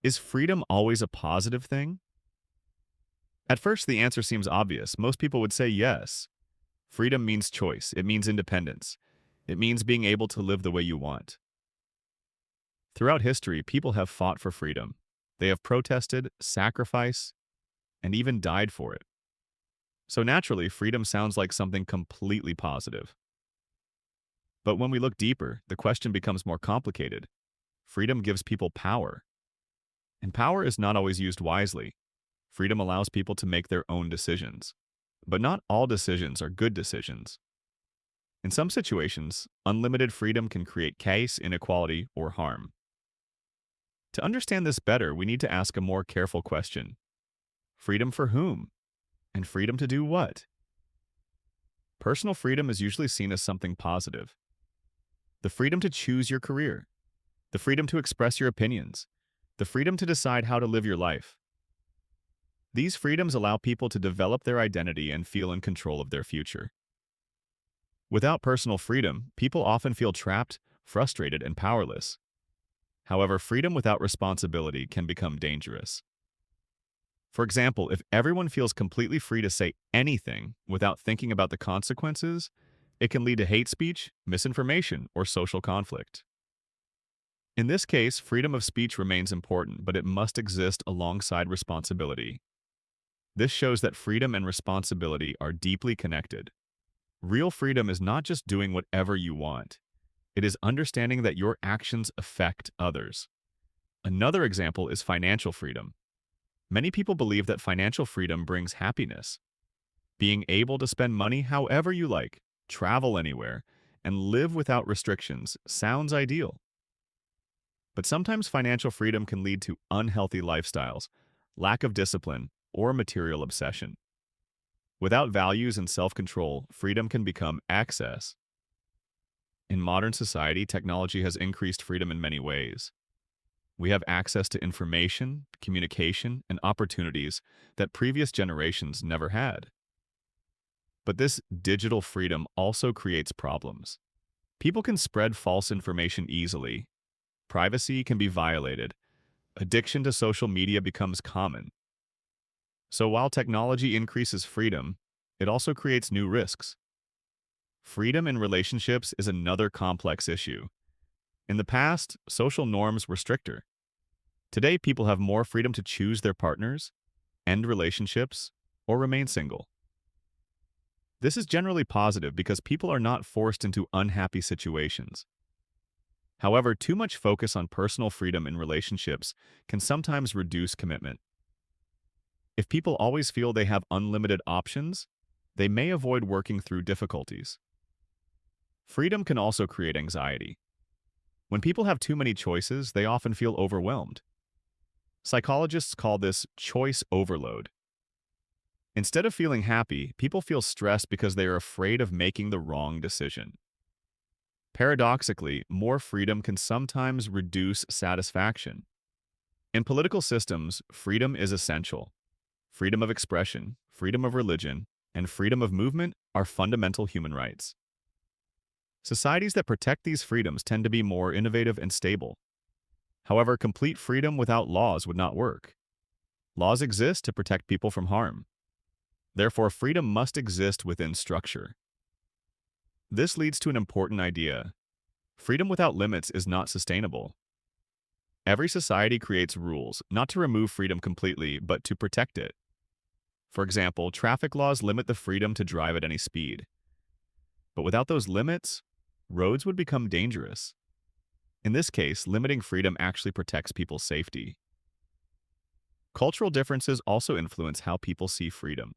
Is freedom always a positive thing? At first, the answer seems obvious. Most people would say yes. Freedom means choice. It means independence. It means being able to live the way you want. Throughout history, people have fought for freedom. They have protested, sacrificed, and even died for it. So naturally, freedom sounds like something completely positive. But when we look deeper, the question becomes more complicated. Freedom gives people power. And power is not always used wisely. Freedom allows people to make their own decisions. But not all decisions are good decisions. In some situations, unlimited freedom can create chaos, inequality, or harm. To understand this better, we need to ask a more careful question. Freedom for whom? And freedom to do what? Personal freedom is usually seen as something positive. The freedom to choose your career, the freedom to express your opinions, the freedom to decide how to live your life. These freedoms allow people to develop their identity and feel in control of their future. Without personal freedom, people often feel trapped, frustrated, and powerless. However, freedom without responsibility can become dangerous. For example, if everyone feels completely free to say anything without thinking about the consequences, it can lead to hate speech, misinformation, or social conflict. In this case, freedom of speech remains important, but it must exist alongside responsibility. This shows that freedom and responsibility are deeply connected. Real freedom is not just doing whatever you want. It is understanding that your actions affect others. Another example is financial freedom. Many people believe that financial freedom brings happiness. Being able to spend money however you like, travel anywhere, and live without restrictions sounds ideal. But sometimes financial freedom can lead to unhealthy lifestyles, lack of discipline, or material obsession. Without values and self-control, freedom can become excess. In modern society, technology has increased freedom in many ways. We have access to information, communication, and opportunities that previous generations never had. But this digital freedom also creates problems. People can spread false information easily. Privacy can be violated. Addiction to social media becomes common. So while technology increases freedom, it also creates new risks. Freedom in relationships is another complex issue. In the past, social norms were stricter. Today, people have more freedom to choose their partners, end relationships, or remain single. This is generally positive because people are not forced into unhappy situations. However, too much focus on personal freedom in relationships can sometimes reduce commitment. If people always feel they have unlimited options, they may avoid working through difficulties. Freedom can also create anxiety. When people have too many choices, they often feel overwhelmed. Psychologists call this choice overload. Instead of feeling happy, people feel stressed because they are afraid of making the wrong decision. Paradoxically, more freedom can sometimes reduce satisfaction. In political systems, freedom is essential. Freedom of expression, freedom of religion, and freedom of movement are fundamental human rights. Societies that protect these freedoms tend to be more innovative and stable. However, complete freedom without laws would not work. Laws exist to protect people from harm. Therefore, freedom must exist within structure. This leads to an important idea. Freedom without limits is not sustainable. Every society creates rules, not to remove freedom completely, but to protect it. For example, traffic laws limit the freedom to drive at any speed. But without those limits, roads would become dangerous. In this case, limiting freedom actually protects people's safety. Cultural differences also influence how people see freedom.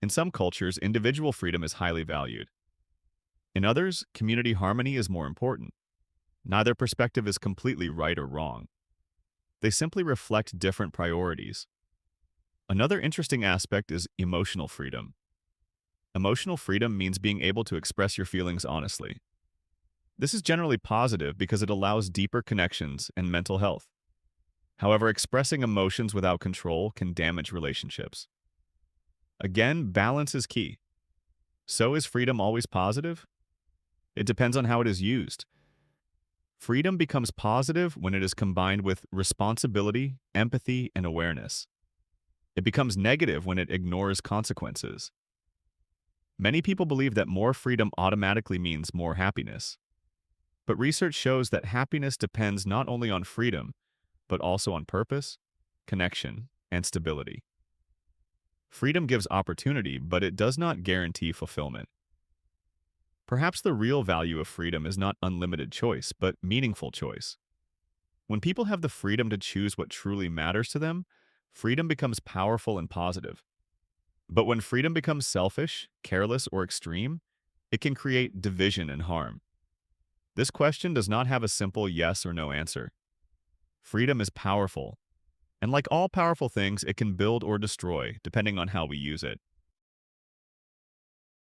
In some cultures, individual freedom is highly valued. In others, community harmony is more important. Neither perspective is completely right or wrong. They simply reflect different priorities. Another interesting aspect is emotional freedom. Emotional freedom means being able to express your feelings honestly. This is generally positive because it allows deeper connections and mental health. However, expressing emotions without control can damage relationships. Again, balance is key. So is freedom always positive? It depends on how it is used. Freedom becomes positive when it is combined with responsibility, empathy, and awareness. It becomes negative when it ignores consequences. Many people believe that more freedom automatically means more happiness. But research shows that happiness depends not only on freedom, but also on purpose, connection, and stability. Freedom gives opportunity, but it does not guarantee fulfillment. Perhaps the real value of freedom is not unlimited choice, but meaningful choice. When people have the freedom to choose what truly matters to them, freedom becomes powerful and positive. But when freedom becomes selfish, careless, or extreme, it can create division and harm. This question does not have a simple yes or no answer. Freedom is powerful, and like all powerful things, it can build or destroy, depending on how we use it.